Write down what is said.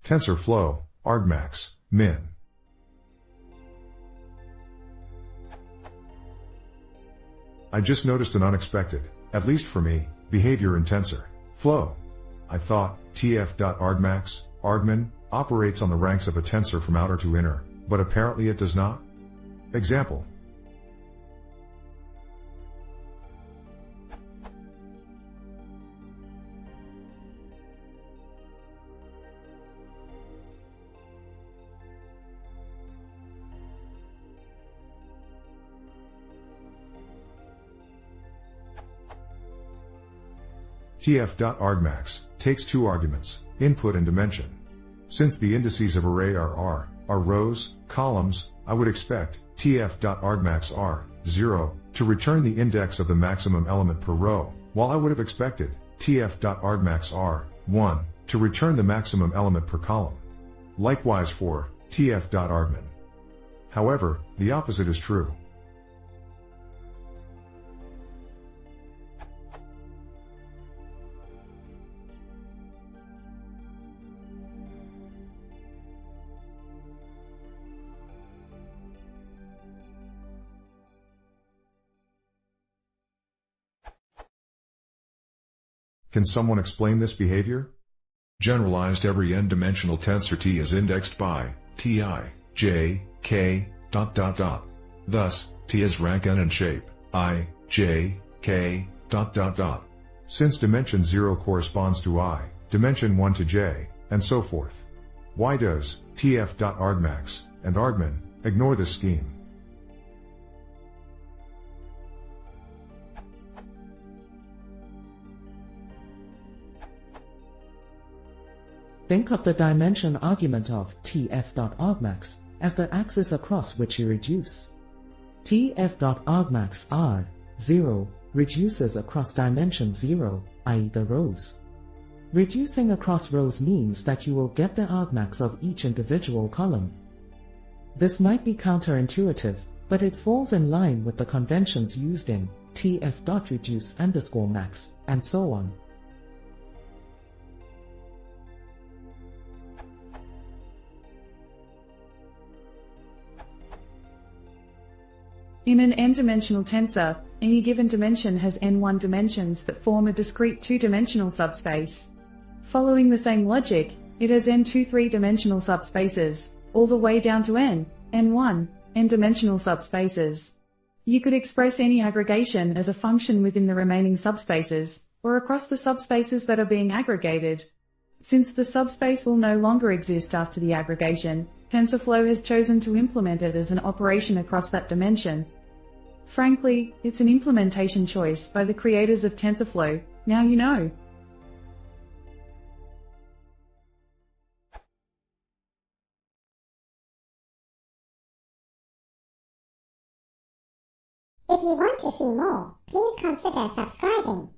TensorFlow, argmax, min. I just noticed an unexpected, at least for me, behavior in TensorFlow. I thought tf.argmax, argmin, operates on the ranks of a tensor from outer to inner, but apparently it does not. Example. tf.argmax takes two arguments, input and dimension. Since the indices of array are rows, columns, I would expect tf.argmax r0 to return the index of the maximum element per row, while I would have expected tf.argmax r1 to return the maximum element per column. Likewise for tf.argmin. However, the opposite is true. Can someone explain this behavior? Generalized every n-dimensional tensor T is indexed by Ti, j, k, ... Thus, T is rank n and shape I, j, k, ... Since dimension 0 corresponds to I, dimension 1 to j, and so forth. Why does tf.argmax and argmin ignore this scheme? Think of the dimension argument of tf.argmax as the axis across which you reduce. tf.argmax r0 reduces across dimension 0, i.e. the rows. Reducing across rows means that you will get the argmax of each individual column. This might be counterintuitive, but it falls in line with the conventions used in tf.reduce_max, and so on. In an n-dimensional tensor, any given dimension has n1 dimensions that form a discrete two-dimensional subspace. Following the same logic, it has n2 three-dimensional subspaces, all the way down to n1, n-dimensional subspaces. You could express any aggregation as a function within the remaining subspaces, or across the subspaces that are being aggregated. Since the subspace will no longer exist after the aggregation, TensorFlow has chosen to implement it as an operation across that dimension. Frankly, it's an implementation choice by the creators of TensorFlow. Now you know. If you want to see more, please consider subscribing.